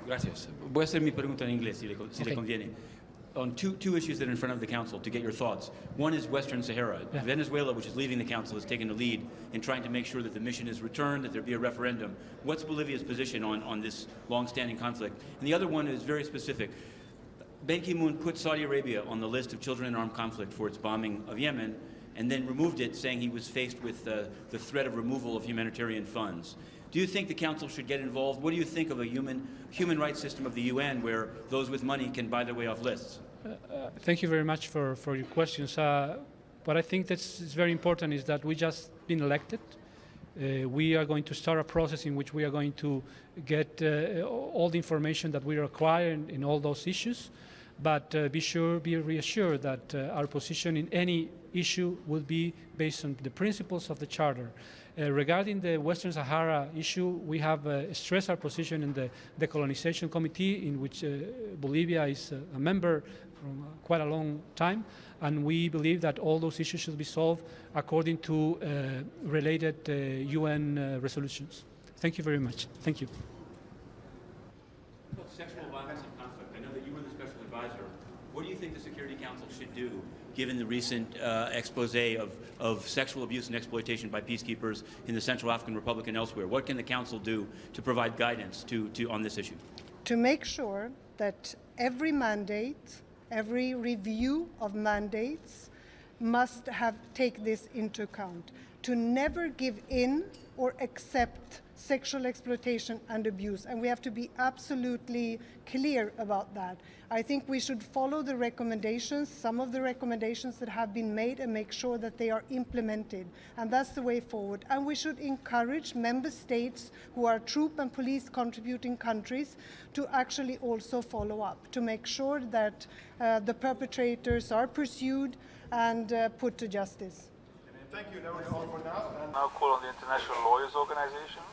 Gracias. Voy a hacer mi pregunta en inglés, si le conviene. On two issues that are in front of the Council to get your thoughts. One is Western Sahara. Yeah. Venezuela, which is leaving the Council, has taken the lead in trying to make sure that the mission is returned, that there be a referendum. What's Bolivia's position on this long-standing conflict? And the other one is very specific. Ban Ki-moon put Saudi Arabia on the list of children in armed conflict for its bombing of Yemen, and then removed it, saying he was faced with the threat of removal of humanitarian funds. Do you think the Council should get involved? What do you think of a human rights system of the UN where those with money can buy their way off lists? Thank you very much for your questions. What I think that's very important is that we just been elected. We are going to start a process in which we are going to get all the information that we require in all those issues. But be reassured that our position in any issue will be based on the principles of the Charter. Regarding the Western Sahara issue, we have stressed our position in the Decolonization Committee, in which Bolivia is a member from quite a long time, and we believe that all those issues should be solved according to related UN resolutions. Thank you very much. Thank you. Sexual violence and conflict. I know that you were the special advisor. What do you think the Security Council should do, given the recent expose of sexual abuse and exploitation by peacekeepers in the Central African Republic and elsewhere? What can the Council do to provide guidance on this issue? To make sure that every mandate, every review of mandates must take this into account. To never give in or accept sexual exploitation and abuse, and we have to be absolutely clear about that. I think we should follow the recommendations, some of the recommendations that have been made, and make sure that they are implemented, and that's the way forward. And we should encourage member states who are troop and police contributing countries to actually also follow up, to make sure that the perpetrators are pursued and put to justice. Thank you. Now call on the International Lawyers Organization.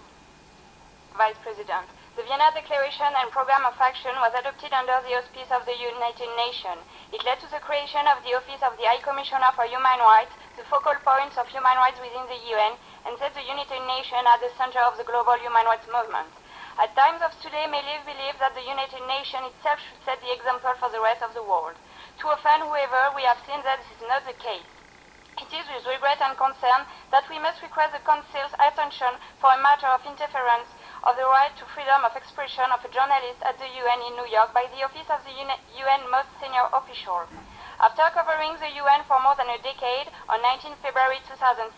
Vice President, the Vienna Declaration and Programme of Action was adopted under the auspice of the United Nations. It led to the creation of the Office of the High Commissioner for Human Rights, the focal points of human rights within the UN, and set the United Nations at the center of the global human rights movement. At times of today, many believe that the United Nations itself should set the example for the rest of the world. Too often, however, we have seen that this is not the case. It is with regret and concern that we must request the Council's attention for a matter of interference of the right to freedom of expression of a journalist at the UN in New York by the office of the UN most senior official. After covering the UN for more than a decade, on 19 February 2016,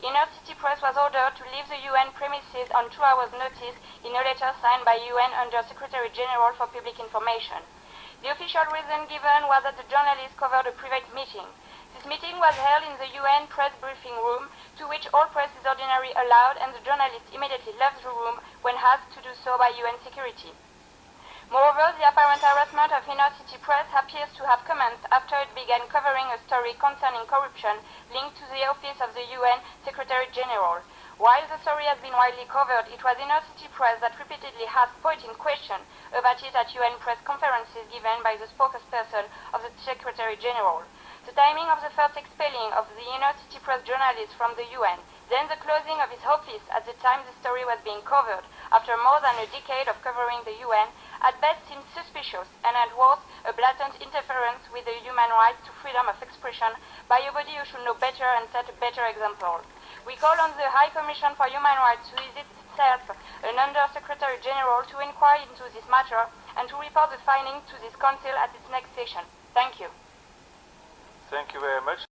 Inner City Press was ordered to leave the UN premises on 2 hours' notice in a letter signed by UN Under Secretary General for Public Information. The official reason given was that the journalist covered a private meeting. This meeting was held in the UN press briefing room, to which all press is ordinarily allowed, and the journalist immediately left the room when asked to do so by UN security. Moreover, the apparent harassment of Inner City Press appears to have commenced after it began covering a story concerning corruption linked to the office of the UN Secretary General. While the story has been widely covered, it was Inner City Press that repeatedly asked pointing questions about it at UN press conferences given by the spokesperson of the Secretary General. The timing of the first expelling of the Inner City Press journalist from the UN, then the closing of his office at the time the story was being covered, after more than a decade of covering the UN, at best seems suspicious and at worst a blatant interference with the human right to freedom of expression by a body who should know better and set a better example. We call on the High Commission for Human Rights, who is itself an Under-Secretary General, to inquire into this matter and to report the findings to this Council at its next session. Thank you. Thank you very much.